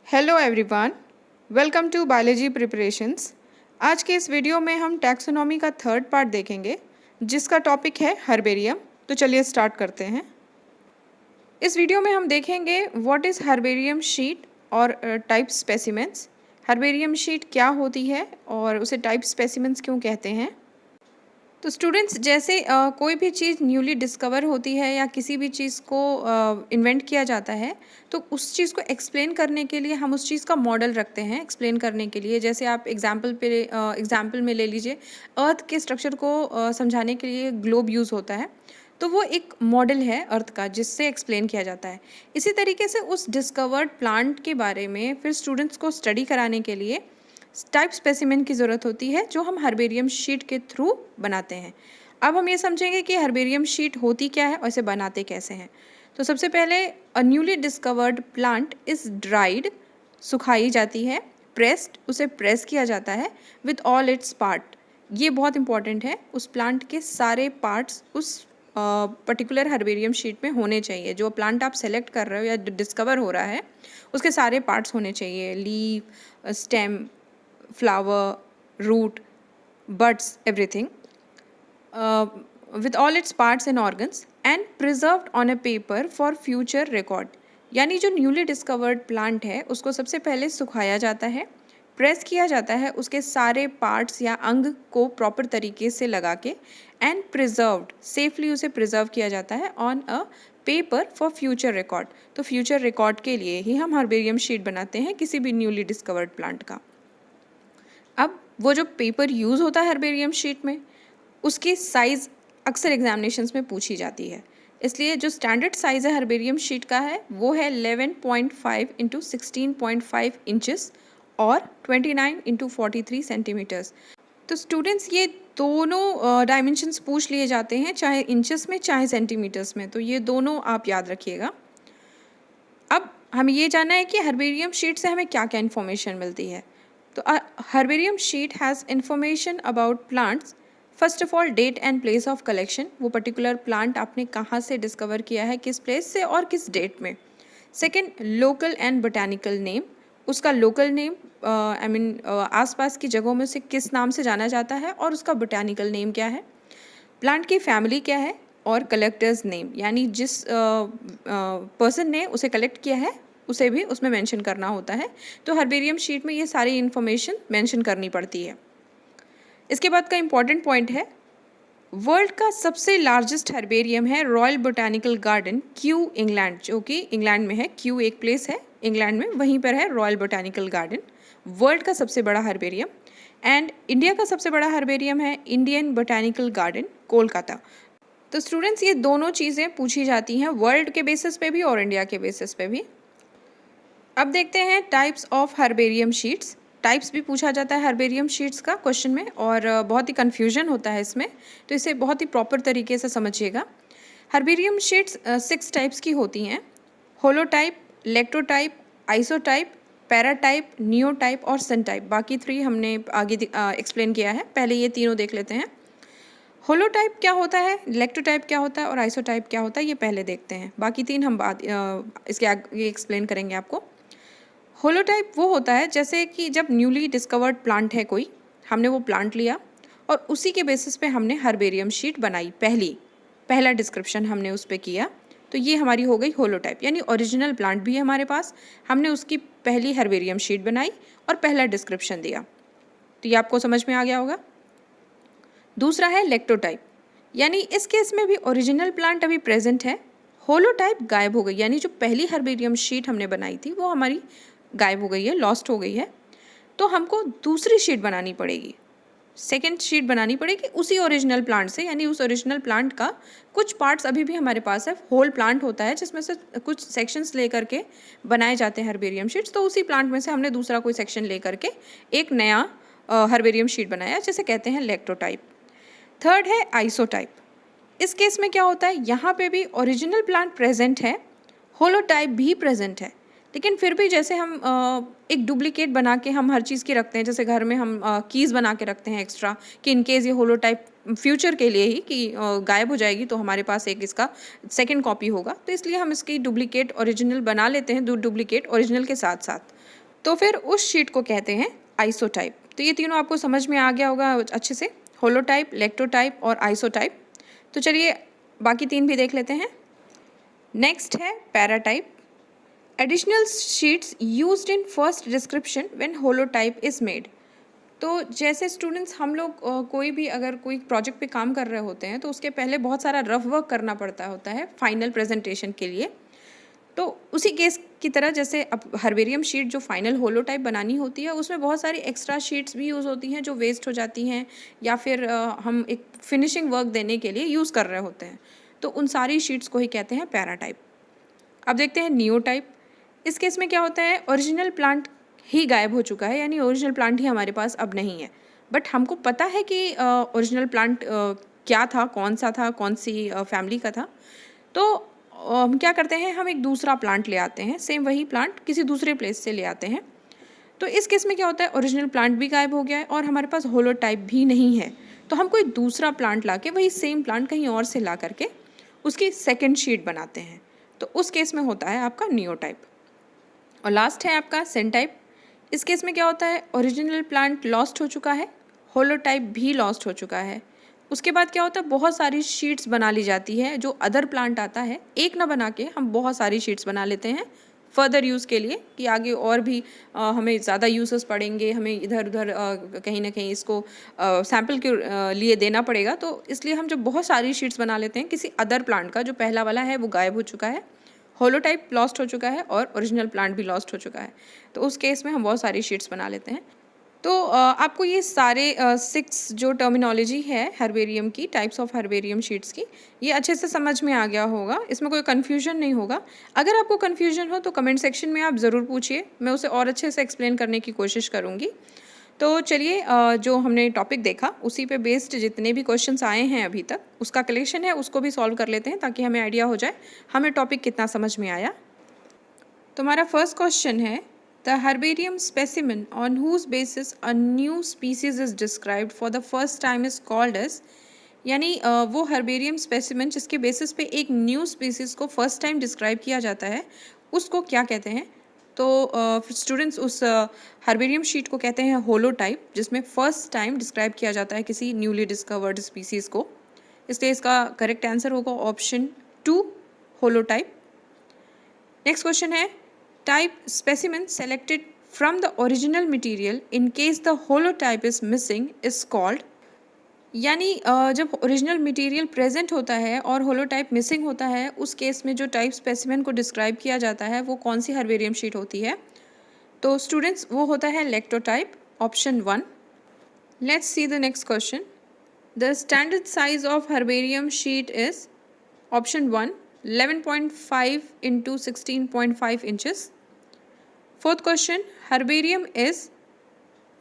Hello everyone, welcome to biology preparations. आज के इस वीडियो में हम टैक्सोनॉमी का थर्ड पार्ट देखेंगे जिसका टॉपिक है हर्बेरियम। तो चलिए स्टार्ट करते हैं। इस वीडियो में हम देखेंगे व्हाट इज़ हर्बेरियम शीट और टाइप स्पेसिमेंट्स। हर्बेरियम शीट क्या होती है और उसे टाइप स्पेसिमेंट्स क्यों कहते हैं। तो स्टूडेंट्स, जैसे कोई भी चीज़ न्यूली डिस्कवर होती है या किसी भी चीज़ को इन्वेंट किया जाता है तो उस चीज़ को एक्सप्लेन करने के लिए हम उस चीज़ का मॉडल रखते हैं एक्सप्लेन करने के लिए। जैसे आप एग्जाम्पल में ले लीजिए, अर्थ के स्ट्रक्चर को समझाने के लिए ग्लोब यूज़ होता है, तो वो एक मॉडल है अर्थ का जिससे एक्सप्लेन किया जाता है। इसी तरीके से उस डिस्कवर्ड प्लांट के बारे में फिर स्टूडेंट्स को स्टडी कराने के लिए टाइप स्पेसिमेन की ज़रूरत होती है जो हम हर्बेरियम शीट के थ्रू बनाते हैं। अब हम ये समझेंगे कि हर्बेरियम शीट होती क्या है और इसे बनाते कैसे हैं। तो सबसे पहले a newly discovered plant is dried, सुखाई जाती है, प्रेस्ड, उसे प्रेस किया जाता है विथ ऑल इट्स पार्ट। ये बहुत इंपॉर्टेंट है, उस प्लांट के सारे पार्ट्स उस पर्टिकुलर हर्बेरियम शीट में होने चाहिए। जो प्लांट आप सेलेक्ट कर रहे हो या डिस्कवर हो रहा है उसके सारे पार्ट्स होने चाहिए, leaf, stem, flower, root, buds, everything, with all its parts and organs and preserved on a paper for future record। यानी जो न्यूली डिस्कवर्ड प्लांट है उसको सबसे पहले सुखाया जाता है, प्रेस किया जाता है, उसके सारे पार्ट्स या अंग को प्रॉपर तरीके से लगा के एंड प्रिजर्व्ड, सेफली उसे प्रिजर्व किया जाता है on a paper for future record. तो फ्यूचर रिकॉर्ड के लिए ही हम हर्बेरियम शीट बनाते हैं किसी भी न्यूली डिस्कवर्ड प्लांट का। अब वो जो पेपर यूज़ होता है हर्बेरियम शीट में उसकी साइज़ अक्सर एग्जामिनेशंस में पूछी जाती है, इसलिए जो स्टैंडर्ड साइज़ है हर्बेरियम शीट का है वो है 11.5 इंटू 16.5 इंचेस और 29 इंटू 43 सेंटीमीटर्स। तो स्टूडेंट्स, ये दोनों डायमेंशंस पूछ लिए जाते हैं, चाहे इंचेस में चाहे सेंटीमीटर्स में, तो ये दोनों आप याद रखिएगा। अब हमें ये जानना है कि हर्बेरियम शीट से हमें क्या क्या इन्फॉर्मेशन मिलती है। तो herbarium sheet has information about plants. First of all, date and place of collection, वो पर्टिकुलर प्लांट आपने कहाँ से डिस्कवर किया है, किस प्लेस से और किस डेट में। Second, local and botanical name, उसका लोकल नेम आसपास की जगहों में से किस नाम से जाना जाता है और उसका बोटानिकल नेम क्या है। प्लांट की फैमिली क्या है और कलेक्टर्स नेम, यानी जिस पर्सन ने उसे कलेक्ट किया है उसे भी उसमें मेंशन करना होता है। तो हर्बेरियम शीट में ये सारी इन्फॉर्मेशन मेंशन करनी पड़ती है। इसके बाद का इम्पॉर्टेंट पॉइंट है, वर्ल्ड का सबसे लार्जेस्ट हर्बेरियम है royal botanical garden, Q, England, जो कि इंग्लैंड में है। क्यू एक प्लेस है इंग्लैंड में, वहीं पर है रॉयल बोटानिकल गार्डन, वर्ल्ड का सबसे बड़ा हर्बेरियम। एंड इंडिया का सबसे बड़ा हर्बेरियम है इंडियन बोटानिकल गार्डन, कोलकाता। तो स्टूडेंट्स, ये दोनों चीज़ें पूछी जाती हैं वर्ल्ड के बेसिस पे भी और इंडिया के बेसिस पे भी। अब देखते हैं types of herbarium sheets. Types भी पूछा जाता है हर्बेरियम शीट्स का क्वेश्चन में और बहुत ही कन्फ्यूजन होता है इसमें, तो इसे बहुत ही प्रॉपर तरीके से समझिएगा। हर्बेरियम शीट्स 6 टाइप्स की होती हैं, होलोटाइप, इलेक्ट्रोटाइप, आइसोटाइप, पैराटाइप, नियोटाइप और सनटाइप। बाकी 3 हमने आगे एक्सप्लेन किया है, पहले ये तीनों देख लेते हैं। होलोटाइप क्या होता है, इलेक्ट्रोटाइप क्या होता है और आइसोटाइप क्या होता है, ये पहले देखते हैं। बाकी 3 हम इसके आगे एक्सप्लेन करेंगे आपको। होलोटाइप वो होता है जैसे कि जब न्यूली डिस्कवर्ड प्लांट है कोई, हमने वो प्लांट लिया और उसी के बेसिस पे हमने हर्बेरियम शीट बनाई, पहला डिस्क्रिप्शन हमने उस पर किया, तो ये हमारी हो गई होलोटाइप। यानी ओरिजिनल प्लांट भी है हमारे पास, हमने उसकी पहली हर्बेरियम शीट बनाई और पहला डिस्क्रिप्शन दिया, तो ये आपको समझ में आ गया होगा। दूसरा है इलेक्ट्रोटाइप, यानी इस केस में भी ओरिजिनल प्लांट अभी प्रेजेंट है, होलोटाइप गायब हो गई, यानी जो पहली हर्बेरियम शीट हमने बनाई थी वो हमारी गायब हो गई है, लॉस्ट हो गई है, तो हमको दूसरी शीट बनानी पड़ेगी, सेकेंड शीट बनानी पड़ेगी उसी ओरिजिनल प्लांट से। यानी उस ओरिजिनल प्लांट का कुछ पार्ट्स अभी भी हमारे पास है, होल प्लांट होता है जिसमें से कुछ सेक्शंस लेकर के बनाए जाते हैं हर्बेरियम शीट्स, तो उसी प्लांट में से हमने दूसरा कोई सेक्शन लेकर के एक नया हर्बेरियम शीट बनाया, जिसे कहते हैं इलेक्ट्रोटाइप। थर्ड है आइसोटाइप। इस केस में क्या होता है, यहाँ पे भी ओरिजिनल प्लांट प्रेजेंट है, होलोटाइप भी प्रेजेंट है, लेकिन फिर भी जैसे हम एक डुप्लीकेट बना के हम हर चीज़ की रखते हैं, जैसे घर में हम कीज़ बना के रखते हैं एक्स्ट्रा कि इनकेस ये होलोटाइप फ्यूचर के लिए ही कि गायब हो जाएगी तो हमारे पास एक इसका सेकंड कॉपी होगा, तो इसलिए हम इसकी डुप्लीकेट ओरिजिनल बना लेते हैं, डुप्लीकेट ओरिजिनल के साथ साथ। तो फिर उस शीट को कहते हैं आइसोटाइप। तो ये तीनों आपको समझ में आ गया होगा अच्छे से, होलोटाइप, लेक्टोटाइप और आइसोटाइप। तो चलिए बाकी तीन भी देख लेते हैं। नेक्स्ट है paratype. Additional sheets used in first description when holotype is made. तो जैसे स्टूडेंट्स हम लोग कोई भी अगर कोई प्रोजेक्ट पे काम कर रहे होते हैं तो उसके पहले बहुत सारा रफ वर्क करना पड़ता होता है फाइनल प्रेजेंटेशन के लिए। तो उसी केस की तरह जैसे अब हर्बेरियम शीट जो फाइनल होलोटाइप बनानी होती है उसमें बहुत सारी एक्स्ट्रा शीट्स भी यूज़ होती हैं जो वेस्ट हो जाती हैं या फिर हम एक फिनिशिंग वर्क देने के लिए यूज़ कर रहे होते हैं। तो उन सारी शीट्स को ही कहते हैं पैराटाइप। अब देखते हैं नियोटाइप। इस केस में क्या होता है, ओरिजिनल प्लांट ही गायब हो चुका है, यानी ओरिजिनल प्लांट ही हमारे पास अब नहीं है, बट हमको पता है कि ओरिजिनल प्लांट क्या था, कौन सा था, कौन सी फैमिली का था। तो हम क्या करते हैं, हम एक दूसरा प्लांट ले आते हैं, सेम वही प्लांट किसी दूसरे प्लेस से ले आते हैं। तो इस केस में क्या होता है, ओरिजिनल प्लांट भी गायब हो गया है और हमारे पास होलोटाइप भी नहीं है। तो हम कोई दूसरा प्लांट ला के वही सेम प्लांट कहीं और से ला करके उसकी सेकेंड शीट बनाते हैं। तो उस केस में होता है आपका नियोटाइप। और लास्ट है आपका सेनटाइप। इस केस में क्या होता है, ओरिजिनल प्लांट लॉस्ट हो चुका है, होलोटाइप भी लॉस्ट हो चुका है। उसके बाद क्या होता है, बहुत सारी शीट्स बना ली जाती है। जो अदर प्लांट आता है एक ना बना के हम बहुत सारी शीट्स बना लेते हैं फर्दर यूज़ के लिए, कि आगे और भी हमें ज़्यादा यूजेस पड़ेंगे, हमें इधर उधर कहीं ना कहीं इसको सैम्पल के लिए देना पड़ेगा। तो इसलिए हम जब बहुत सारी शीट्स बना लेते हैं किसी अदर प्लांट का, जो पहला वाला है वो गायब हो चुका है, होलोटाइप लॉस्ट हो चुका है और ओरिजिनल प्लांट भी लॉस्ट हो चुका है, तो उस केस में हम बहुत सारी शीट्स बना लेते हैं। तो आपको ये सारे 6 जो टर्मिनोलॉजी है हर्बेरियम की, टाइप्स ऑफ हर्बेरियम शीट्स की, ये अच्छे से समझ में आ गया होगा, इसमें कोई कन्फ्यूजन नहीं होगा। अगर आपको कन्फ्यूजन हो तो कमेंट सेक्शन में आप ज़रूर पूछिए, मैं उसे और अच्छे से एक्सप्लेन करने की कोशिश करूँगी। तो चलिए जो हमने टॉपिक देखा उसी पे बेस्ड जितने भी क्वेश्चंस आए हैं अभी तक, उसका कलेक्शन है उसको भी सॉल्व कर लेते हैं ताकि हमें आइडिया हो जाए हमें टॉपिक कितना समझ में आया। तो हमारा फर्स्ट क्वेश्चन है, the herbarium specimen on whose basis a new species is described for the first time is called as, यानी वो हर्बेरियम स्पेसिमेन जिसके बेसिस पे एक न्यू स्पीसीज को फर्स्ट टाइम डिस्क्राइब किया जाता है उसको क्या कहते हैं। तो स्टूडेंट्स उस हर्बेरियम शीट को कहते हैं होलोटाइप, जिसमें फर्स्ट टाइम डिस्क्राइब किया जाता है किसी न्यूली डिस्कवर्ड स्पीसीज़ को। इसलिए इसका करेक्ट आंसर होगा ऑप्शन 2, होलोटाइप। नेक्स्ट क्वेश्चन है, type specimen selected from the original material in case the holotype is missing is called, यानी जब ओरिजिनल मटेरियल प्रेजेंट होता है और होलोटाइप मिसिंग होता है उस केस में जो टाइप स्पेसिमेन को डिस्क्राइब किया जाता है वो कौन सी हर्बेरियम शीट होती है। तो स्टूडेंट्स वो होता है lectotype, option 1। Let's see the next question, the standard size of herbarium sheet is, option 1 11.5 into 16.5 inches। Fourth question, herbarium is,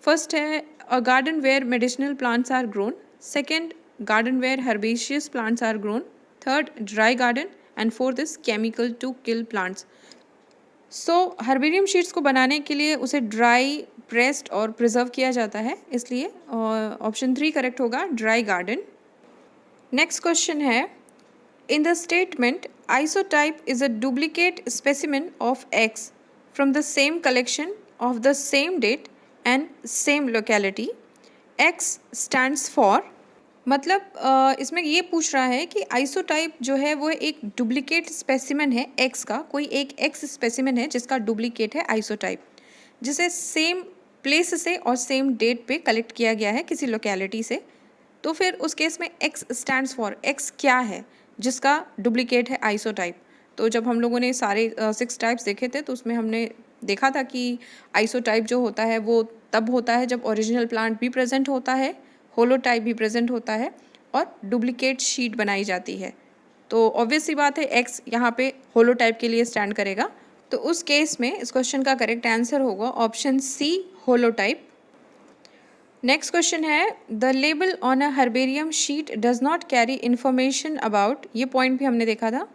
first है a garden where medicinal plants are grown, second garden where herbaceous plants are grown, third dry garden and fourth is chemical to kill plants. So herbarium sheets को बनाने के लिए उसे dry, pressed और preserve किया जाता है, इसलिए ऑप्शन 3 करेक्ट होगा, ड्राई गार्डन। नेक्स्ट क्वेश्चन है, in the statement isotype is a duplicate specimen of X from the same collection of the same date and same locality, X stands for, मतलब इसमें ये पूछ रहा है कि आइसोटाइप जो है वो एक डुप्लीकेट स्पेसिमेन है एक्स का, कोई एक एक्स स्पेसिमेन है जिसका डुप्लीकेट है आइसोटाइप, जिसे सेम प्लेस से और सेम डेट पे कलेक्ट किया गया है किसी लोकेलिटी से। तो फिर उस केस में एक्स स्टैंड्स फॉर, एक्स क्या है जिसका डुप्लीकेट है आइसोटाइप। तो जब हम लोगों ने सारे 6 टाइप्स देखे थे तो उसमें हमने देखा था कि आइसोटाइप जो होता है वो तब होता है जब ओरिजिनल प्लांट भी प्रेजेंट होता है, होलोटाइप भी प्रेजेंट होता है और डुप्लीकेट शीट बनाई जाती है। तो ऑब्वियस सी बात है एक्स यहाँ पे होलोटाइप के लिए स्टैंड करेगा। तो उस केस में इस क्वेश्चन का करेक्ट आंसर होगा option C, holotype. Next question है, the label on a herbarium sheet does not carry information about, ये पॉइंट भी हमने देखा था।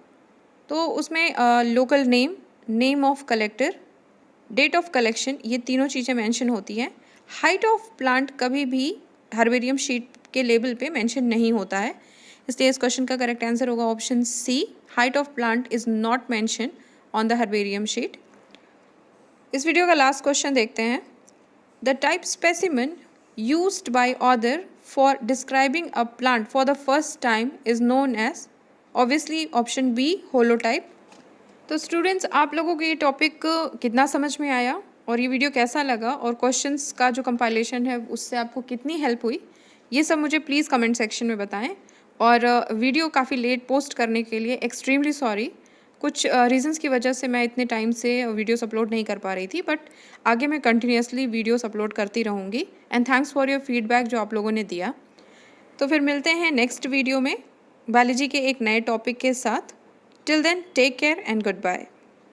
तो उसमें local name, name of collector, date of collection, ये तीनों चीज़ें मेंशन होती हैं। हाइट ऑफ प्लांट कभी भी हर्बेरियम शीट के लेबल पे मेंशन नहीं होता है, इसलिए इस क्वेश्चन का करेक्ट आंसर होगा option C, height of plant is not mentioned on the herbarium sheet. इस वीडियो का लास्ट क्वेश्चन देखते हैं। The type specimen used by author for describing a plant for the first time is known as, obviously option B holotype. तो students, आप लोगों को ये topic कितना समझ में आया और ये वीडियो कैसा लगा और क्वेश्चंस का जो कंपाइलेशन है उससे आपको कितनी हेल्प हुई, ये सब मुझे प्लीज़ कमेंट सेक्शन में बताएं। और वीडियो काफ़ी लेट पोस्ट करने के लिए एक्सट्रीमली सॉरी। कुछ रीजंस की वजह से मैं इतने टाइम से वीडियोस अपलोड नहीं कर पा रही थी, बट आगे मैं कंटिन्यूसली वीडियोस अपलोड करती रहूँगी। And thanks for your feedback जो आप लोगों ने दिया। तो फिर मिलते हैं नेक्स्ट वीडियो में बायोलॉजी के एक नए टॉपिक के साथ। Till then take care and good bye.